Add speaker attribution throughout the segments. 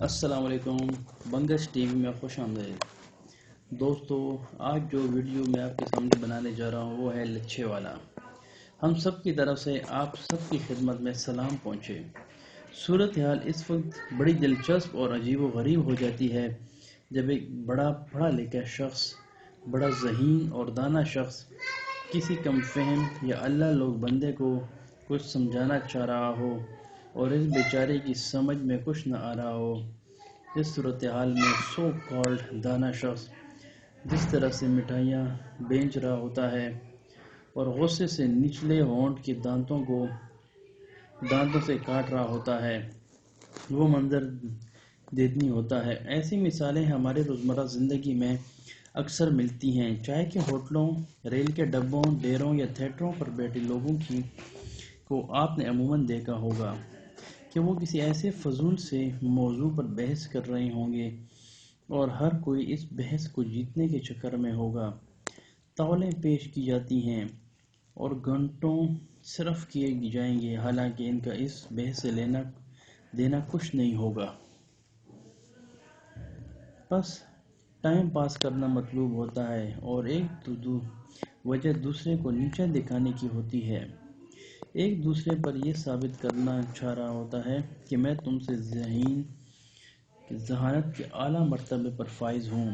Speaker 1: السلام علیکم، Bangash T V میں خوش آمدید دوستو۔ آج جو ویڈیو میں آپ کے سامنے بنانے جا رہا ہوں وہ ہے لچھے والا۔ ہم سب کی طرف سے آپ سب کی خدمت میں سلام پہنچے۔ صورتحال اس وقت بڑی دلچسپ اور عجیب و غریب ہو جاتی ہے جب ایک بڑا پڑھا لکھا شخص، بڑا ذہین اور دانا شخص کسی کم فہم یا اللہ لوگ بندے کو کچھ سمجھانا چاہ رہا ہو اور اس بیچارے کی سمجھ میں کچھ نہ آ رہا ہو۔ اس صورتحال میں سو کالڈ دانا شخص جس طرح سے مٹھائیاں بیچ رہا ہوتا ہے اور غصے سے نچلے ہونٹ کے دانتوں سے کاٹ رہا ہوتا ہے، وہ منظر دیدنی ہوتا ہے۔ ایسی مثالیں ہمارے روزمرہ زندگی میں اکثر ملتی ہیں، چاہے کہ ہوٹلوں، ریل کے ڈبوں، ڈیروں یا تھیٹروں پر بیٹھے لوگوں کو آپ نے عموماً دیکھا ہوگا کہ وہ کسی ایسے فضول سے موضوع پر بحث کر رہے ہوں گے اور ہر کوئی اس بحث کو جیتنے کے چکر میں ہوگا۔ طاولیں پیش کی جاتی ہیں اور گھنٹوں صرف کیے جائیں گے، حالانکہ ان کا اس بحث سے لینا دینا کچھ نہیں ہوگا۔ بس ٹائم پاس کرنا مطلوب ہوتا ہے اور ایک وجہ دوسرے کو نیچا دکھانے کی ہوتی ہے۔ ایک دوسرے پر یہ ثابت کرنا چاہ رہا ہوتا ہے کہ میں تم سے ذہانت کے اعلیٰ مرتبے پر فائز ہوں،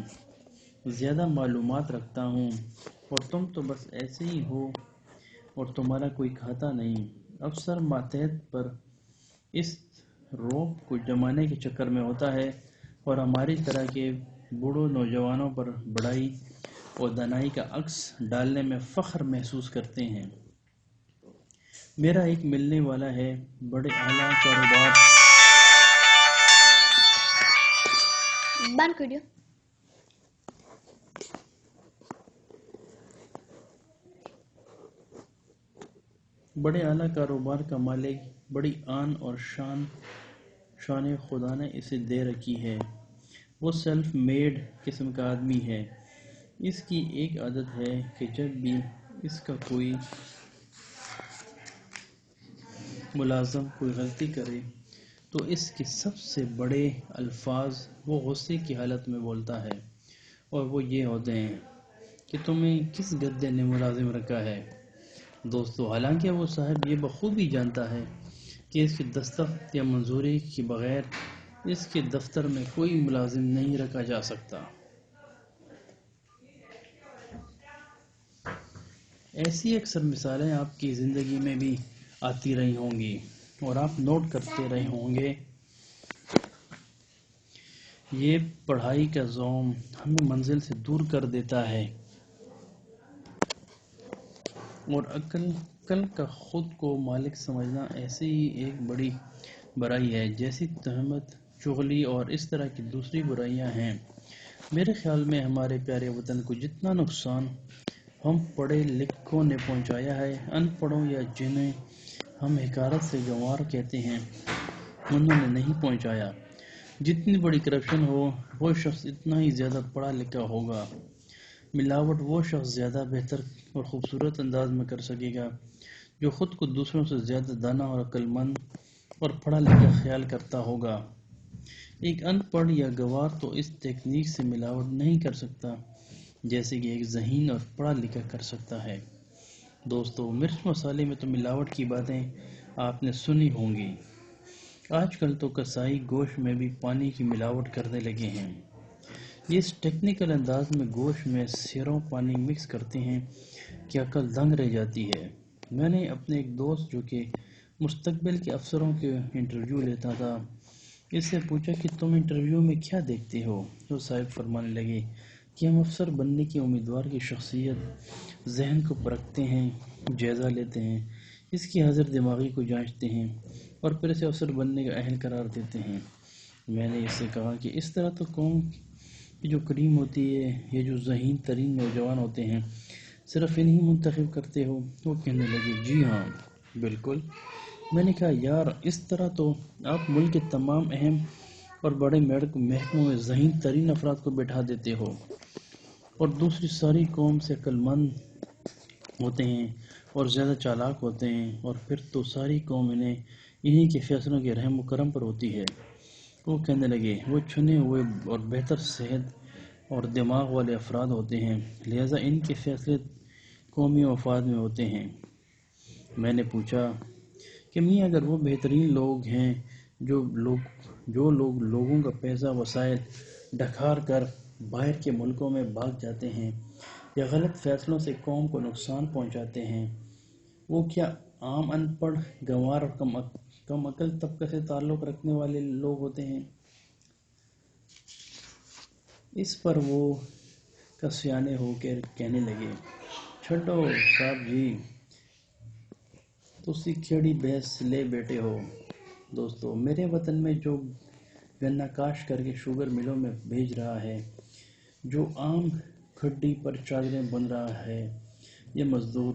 Speaker 1: زیادہ معلومات رکھتا ہوں، اور تم تو بس ایسے ہی ہو اور تمہارا کوئی کھاتا نہیں۔ افسر ماتحت پر اس رعب کو جمانے کے چکر میں ہوتا ہے اور ہماری طرح کے بوڑھے نوجوانوں پر بڑائی اور دانائی کا عکس ڈالنے میں فخر محسوس کرتے ہیں۔ میرا ایک ملنے والا ہے، بڑے اعلیٰ کاروبار کا مالک، بڑی آن اور شان خدا نے اسے دے رکھی ہے۔ وہ سیلف میڈ قسم کا آدمی ہے۔ اس کی ایک عادت ہے کہ جب بھی اس کا کوئی ملازم کوئی غلطی کرے تو اس کے سب سے بڑے الفاظ وہ غصے کی حالت میں بولتا ہے، اور وہ یہ ہوتے ہیں کہ تمہیں کس گدھے نے ملازم رکھا ہے۔ دوستو، حالانکہ وہ صاحب یہ بخوبی جانتا ہے کہ اس کی دستخط یا منظوری کے بغیر اس کے دفتر میں کوئی ملازم نہیں رکھا جا سکتا۔ ایسی اکثر مثالیں آپ کی زندگی میں بھی آتی رہی ہوں گی اور آپ نوٹ کرتے رہے ہوں گے۔ یہ پڑھائی کا زوم ہمیں منزل سے دور کر دیتا ہے اور عقل کا خود کو مالک سمجھنا ایسے ہی ایک بڑی برائی ہے جیسی تہمت، چغلی اور اس طرح کی دوسری برائیاں ہیں۔ میرے خیال میں ہمارے پیارے وطن کو جتنا نقصان ہم پڑھے لکھوں نے پہنچایا ہے، ان پڑھوں یا جنہیں ہم حقارت سے گنوار کہتے ہیں، انہوں نے نہیں پہنچایا۔ جتنی بڑی کرپشن ہو، وہ شخص اتنا ہی زیادہ پڑھا لکھا ہوگا۔ ملاوٹ وہ شخص زیادہ بہتر اور خوبصورت انداز میں کر سکے گا جو خود کو دوسروں سے زیادہ دانا اور عقل مند اور پڑھا لکھا خیال کرتا ہوگا۔ ایک ان پڑھ یا گنوار تو اس تکنیک سے ملاوٹ نہیں کر سکتا جیسے کہ ایک ذہین اور پڑھا لکھا کر سکتا ہے۔ دوستو، مرچ مسالے میں تو ملاوٹ کی باتیں آپ نے سنی ہوں گی۔ آج کل تو کسائی گوشت میں بھی پانی کی ملاوٹ کرنے لگے ہیں۔ یہ اس ٹیکنیکل انداز میں گوشت میں سیروں پانی مکس کرتے ہیں کہ عقل دنگ رہ جاتی ہے۔ میں نے اپنے ایک دوست جو کہ مستقبل کے افسروں کے انٹرویو لیتا تھا، اس سے پوچھا کہ تم انٹرویو میں کیا دیکھتے ہو؟ تو صاحب فرمانے لگے کہ ہم افسر بننے کے امیدوار کی شخصیت، ذہن کو پرکھتے ہیں، جائزہ لیتے ہیں، اس کی حاضر دماغی کو جانچتے ہیں اور پھر اسے افسر بننے کا اہل قرار دیتے ہیں۔ میں نے اس سے کہا کہ اس طرح تو قوم کی جو کریم ہوتی ہے یا جو ذہین ترین نوجوان ہوتے ہیں صرف انہی منتخب کرتے ہو؟ وہ کہنے لگے جی ہاں بالکل۔ میں نے کہا یار، اس طرح تو آپ ملک کے تمام اہم اور بڑے محکموں میں ذہین ترین افراد کو بٹھا دیتے ہو اور دوسری ساری قوم سے عقل مند ہوتے ہیں اور زیادہ چالاک ہوتے ہیں، اور پھر تو ساری قوم انہی کے فیصلوں کے رحم و کرم پر ہوتی ہے وہ کہنے لگے، وہ چنے ہوئے اور بہتر صحت اور دماغ والے افراد ہوتے ہیں، لہذا ان کے فیصلے قومی مفاد میں ہوتے ہیں۔ میں نے پوچھا کہ میاں، اگر وہ بہترین لوگ ہیں جو لوگ لوگوں کا پیسہ وسائل ڈکار کر باہر کے ملکوں میں بھاگ جاتے ہیں یا غلط فیصلوں سے قوم کو نقصان پہنچاتے ہیں، وہ کیا عام ان پڑھ، گنوار اور کم عقل طبقے سے تعلق رکھنے والے لوگ ہوتے ہیں؟ اس پر وہ کسیانے ہو کر کہنے لگے، چھڈو صاحب جی، تسی کھیڑی بحث لے بیٹھے ہو۔ دوستو، میرے وطن میں جو گنا کاشت کر کے شوگر ملوں میں بھیج رہا ہے، جو عام کھڈی پر چادریں بن رہا ہے یا مزدور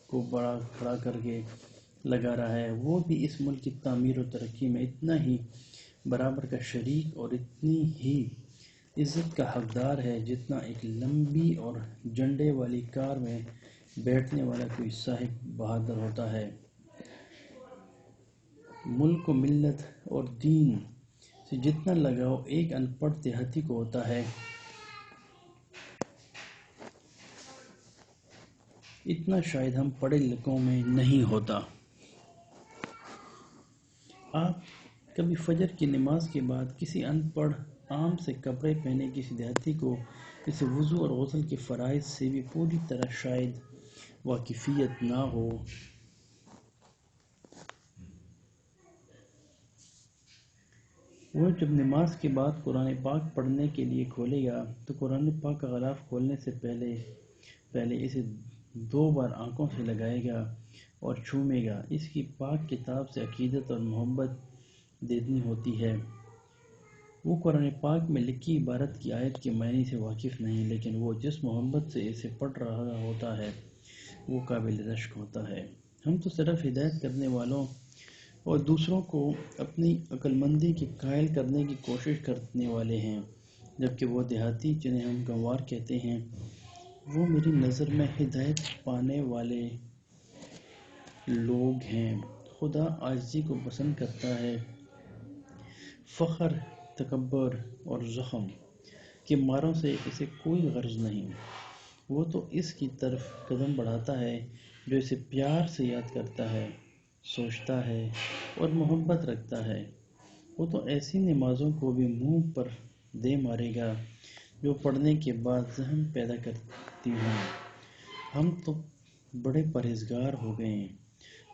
Speaker 1: کو بڑا کھڑا کر کے لگا رہا ہے، وہ بھی اس ملک کی تعمیر و ترقی میں اتنا ہی برابر کا شریک اور اتنی ہی عزت کا حقدار ہے جتنا ایک لمبی اور جھنڈے والی کار میں بیٹھنے والا کوئی صاحب بہادر ہوتا ہے۔ ملک و ملت اور دین سے جتنا لگاؤ ایک ان پڑھ دیہاتی کو ہوتا ہے، اتنا شاید ہم پڑھے لکھوں میں نہیں ہوتا۔ آپ کبھی فجر کی نماز کے بعد کسی ان پڑھ عام سے کپڑے پہنے کسی دیہاتی کو اسے وضو اور غسل کے فرائض سے بھی پوری طرح شاید واقفیت نہ ہو، وہ جب نماز کے بعد قرآن پاک پڑھنے کے لیے کھولے گا تو قرآن پاک کا غلاف کھولنے سے پہلے اسے 2 بار آنکھوں سے لگائے گا اور چومے گا۔ اس کی پاک کتاب سے عقیدت اور محبت دیدنی ہوتی ہے۔ وہ قرآن پاک میں لکھی عبارت کی آیت کے معنی سے واقف نہیں، لیکن وہ جس محبت سے اسے پڑھ رہا ہوتا ہے وہ قابل رشک ہوتا ہے۔ ہم تو صرف ہدایت کرنے والوں اور دوسروں کو اپنی عقل مندی کے قائل کرنے کی کوشش کرنے والے ہیں، جبکہ وہ دیہاتی جنہیں ہم گنوار کہتے ہیں، وہ میری نظر میں ہدایت پانے والے لوگ ہیں۔ خدا عاجزی کو پسند کرتا ہے، فخر، تکبر اور زخم کے ماروں سے اسے کوئی غرض نہیں۔ وہ تو اس کی طرف قدم بڑھاتا ہے جو اسے پیار سے یاد کرتا ہے، سوچتا ہے اور محبت رکھتا ہے۔ وہ تو ایسی نمازوں کو بھی منہ پر دے مارے گا جو پڑھنے کے بعد زہم پیدا کرتی ہوں۔ ہم تو بڑے پرہیزگار ہو گئے ہیں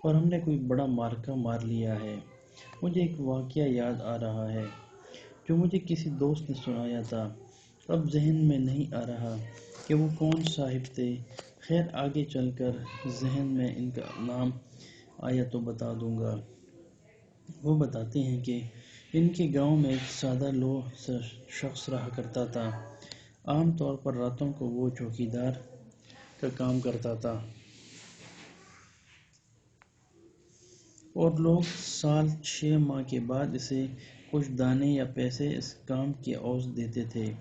Speaker 1: اور ہم نے کوئی بڑا معرکہ مار لیا ہے۔ مجھے ایک واقعہ یاد آ رہا ہے جو مجھے کسی دوست نے سنایا تھا، اب ذہن میں نہیں آ رہا کہ وہ کون صاحب تھے، خیر آگے چل کر ذہن میں ان کا نام آیا تو بتا دوں گا۔ وہ بتاتے ہیں کہ ان کے گاؤں میں ایک سادہ لوح شخص رہا کرتا تھا۔ عام طور پر راتوں کو وہ چوکیدار کا کام کرتا تھا اور لوگ سال 6 ماہ کے بعد اسے کچھ دانے یا پیسے اس کام کے عوض دیتے تھے۔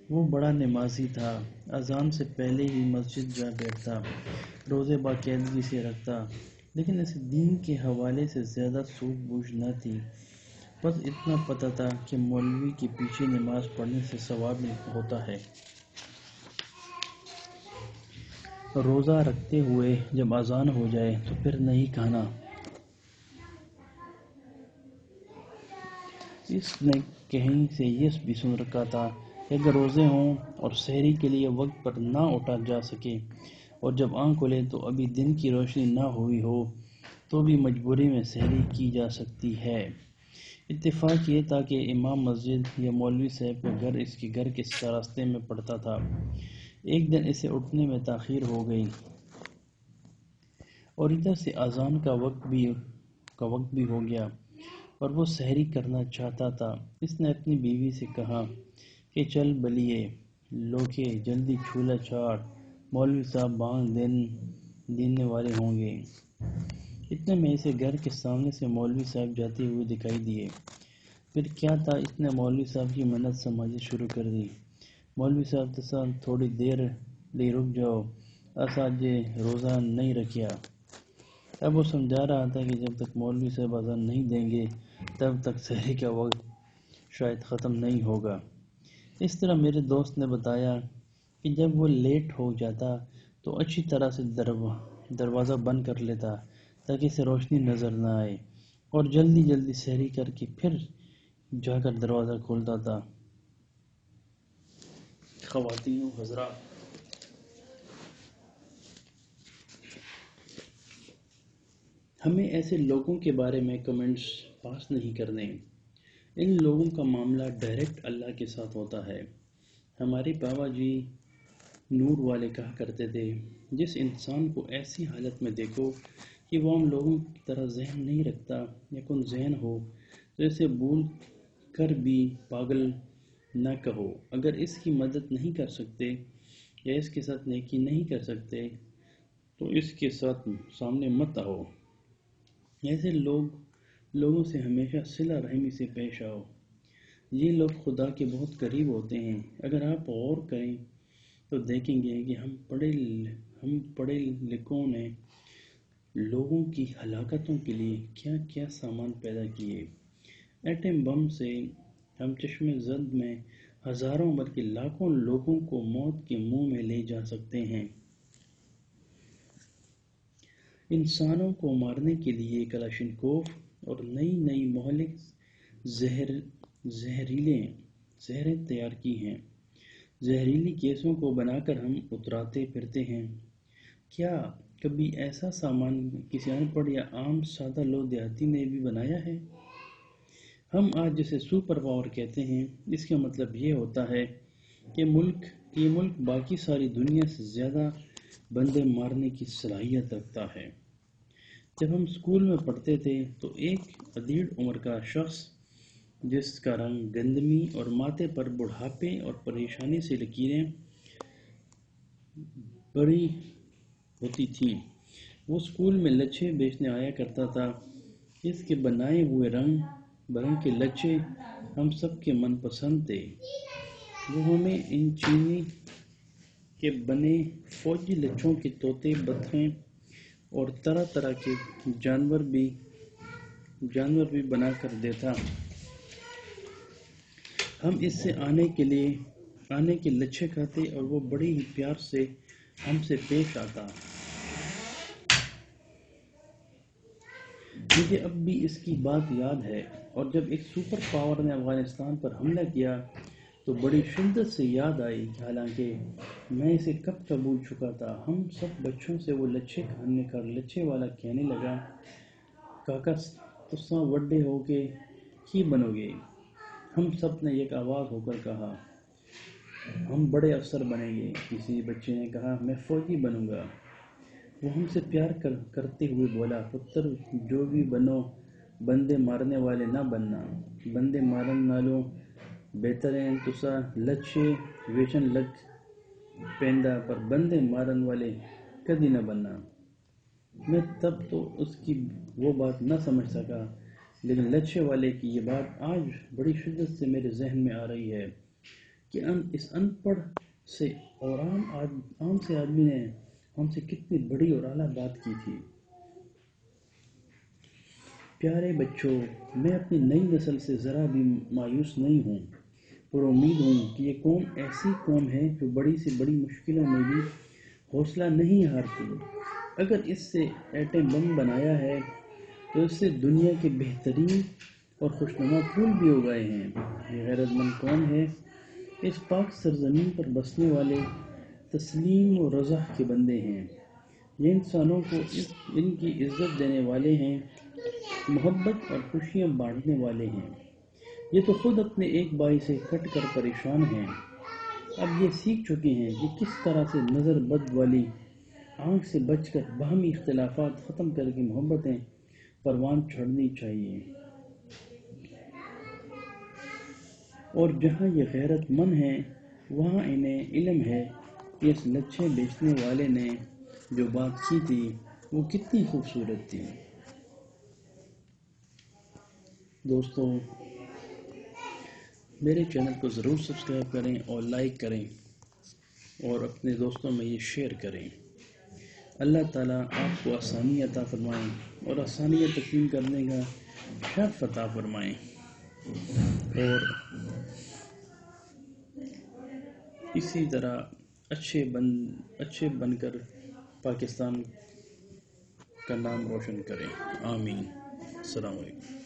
Speaker 1: وہ بڑا نمازی تھا، اذان سے پہلے ہی مسجد جا بیٹھتا، روزے باقاعدگی سے رکھتا، لیکن اسے دین کے حوالے سے زیادہ سوجھ بوجھ نہ تھی۔ بس اتنا پتہ تھا کہ مولوی کے پیچھے نماز پڑھنے سے ثواب ہوتا ہے۔ روزہ رکھتے ہوئے جب اذان ہو جائے تو پھر نہیں کھانا۔ اس نے کہیں سے یہ بھی سن رکھا تھا کہ اگر روزے ہوں اور سحری کے لیے وقت پر نہ اٹھا جا سکے اور جب آنکھ کھلے تو ابھی دن کی روشنی نہ ہوئی ہو تو بھی مجبوری میں سحری کی جا سکتی ہے۔ اتفاق یہ تھا کہ امام مسجد یا مولوی صاحب کا گھر اس کے گھر کے راستے میں پڑتا تھا۔ ایک دن اسے اٹھنے میں تاخیر ہو گئی اور ادھر سے اذان کا وقت بھی ہو گیا اور وہ سحری کرنا چاہتا تھا۔ اس نے اپنی بیوی سے کہا کہ چل بلیے لوکھے، جلدی چولہا چاڑ، مولوی صاحب بانگ دینے والے ہوں گے۔ اتنے میں اسے گھر کے سامنے سے مولوی صاحب جاتے ہوئے دکھائی دیے۔ پھر کیا تھا، اس نے مولوی صاحب کی منت سمجھنی شروع کر دی۔ مولوی صاحب تسا تھوڑی دیر لئی رک جاؤ، اسا اجے روزہ نہیں رکھیا۔ اب وہ سمجھا رہا تھا کہ جب تک مولوی صاحب اذان نہیں دیں گے تب تک سحری کا وقت شاید ختم نہیں ہوگا۔ اس طرح میرے دوست نے بتایا کہ جب وہ لیٹ ہو جاتا تو اچھی طرح سے دروازہ بند کر لیتا تاکہ اسے روشنی نظر نہ آئے، اور جلدی جلدی سحری کر کے پھر جا کر دروازہ کھولتا تھا۔ خواتین و حضرات، ہمیں ایسے لوگوں کے بارے میں کمنٹس پاس نہیں کرنے۔ ان لوگوں کا معاملہ ڈائریکٹ اللہ کے ساتھ ہوتا ہے۔ ہمارے بابا جی نور والے کہا کرتے تھے، جس انسان کو ایسی حالت میں دیکھو کہ وہ ہم لوگوں کی طرح ذہن نہیں رکھتا یا کن ذہن ہو تو اسے بھول کر بھی پاگل نہ کہو۔ اگر اس کی مدد نہیں کر سکتے یا اس کے ساتھ نیکی نہیں کر سکتے تو اس کے ساتھ سامنے مت آؤ۔ ایسے لوگوں سے ہمیشہ صلہ رحمی سے پیش آؤ۔ یہ لوگ خدا کے بہت قریب ہوتے ہیں۔ اگر آپ غور کریں تو دیکھیں گے کہ ہم پڑھے لکھوں نے لوگوں کی ہلاکتوں کے لیے کیا کیا سامان پیدا کیے۔ ایٹم بم سے ہم چشم زد میں ہزاروں بلکہ لاکھوں لوگوں کو موت کے منہ میں لے جا سکتے ہیں۔ انسانوں کو مارنے کے لیے کلاشنکوف اور نئی نئی مہلک زہریں تیار کی ہیں۔ زہریلی گیسوں کو بنا کر ہم اتراتے پھرتے ہیں۔ کیا کبھی ایسا سامان کسی ان پڑھ یا عام سادہ لو دیہاتی نے بھی بنایا ہے؟ ہم آج جسے سپر پاور کہتے ہیں، اس کا مطلب یہ ہوتا ہے کہ یہ ملک باقی ساری دنیا سے زیادہ بندے مارنے کی صلاحیت رکھتا ہے۔ جب ہم اسکول میں پڑھتے تھے تو ایک ادھیڑ عمر کا شخص جس کا رنگ گندمی اور ماتھے پر بڑھاپے اور پریشانی سے لکیریں بڑی ہوتی تھیں، وہ اسکول میں لچھے بیچنے آیا کرتا تھا۔ اس کے بنائے ہوئے رنگ برنگ کے لچھے ہم سب کے من پسند تھے۔ وہ ہمیں ان چینی کے بنے فوجی لچھوں کے طوطے، بطخیں اور طرح طرح کے جانور بھی بنا کر دیتا۔ ہم اس سے آنے کے لچھے کھاتے اور وہ بڑے ہی پیار سے ہم سے پیش آتا۔ مجھے اب بھی اس کی بات یاد ہے، اور جب ایک سپر پاور نے افغانستان پر حملہ کیا تو بڑی شدت سے یاد آئی، حالانکہ میں اسے کب کا بھول چکا تھا۔ ہم سب بچوں سے وہ لچھے کھانے کا لچھے والا کہنے لگا، کاکا تساں وڈے ہو کے کی بنو گے؟ ہم سب نے ایک آواز ہو کر کہا، ہم بڑے افسر بنیں گے۔ کسی بچے نے کہا، میں فوجی بنوں گا۔ وہ ہم سے پیار کرتے ہوئے بولا، پتر جو بھی بنو، بندے مارنے والے نہ بننا۔ بندے مارن نالوں بہتر ہیں تسا لچھے ویچن لگ پیندا، پر بندے مارن والے کدی نہ بننا۔ میں تب تو اس کی وہ بات نہ سمجھ سکا، لیکن لچھے والے کی یہ بات آج بڑی شدت سے میرے ذہن میں آ رہی ہے کہ اس ان پڑھ سے اور عام سے آدمی نے ہم سے کتنی بڑی اور اعلیٰ بات کی تھی۔ پیارے بچوں، میں اپنی نئی نسل سے ذرا بھی مایوس نہیں ہوں، پر امید ہوں کہ یہ قوم ایسی قوم ہے جو بڑی سے بڑی مشکلوں میں بھی حوصلہ نہیں ہارتی۔ اگر اس سے ایٹم بم بنایا ہے تو اس سے دنیا کے بہترین اور خوشنما پھول بھی اگائے ہیں۔ یہ غیرت مند قوم ہے، اس پاک سرزمین پر بسنے والے تسلیم و رضا کے بندے ہیں۔ یہ انسانوں کو ان کی عزت دینے والے ہیں، محبت اور خوشیاں بانٹنے والے ہیں۔ یہ تو خود اپنے ایک بھائی سے کٹ کر پریشان ہیں۔ اب یہ سیکھ چکے ہیں کہ کس طرح سے نظر بد والی آنکھ سے بچ کر باہمی اختلافات ختم کر کے محبتیں پروان چڑھنی چاہیے۔ اور جہاں یہ غیرت مند ہیں وہاں انہیں علم ہے کہ اس لچھے بیچنے والے نے جو بات کی تھی وہ کتنی خوبصورت تھی۔ دوستو، میرے چینل کو ضرور سبسکرائب کریں اور لائک کریں اور اپنے دوستوں میں یہ شیئر کریں۔ اللہ تعالیٰ آپ کو آسانی عطا فرمائیں اور آسانیاں تقسیم کرنے کا شرف عطا فرمائیں۔ اور اسی طرح اچھے بن کر پاکستان کا نام روشن کریں. آمین. السلام علیکم.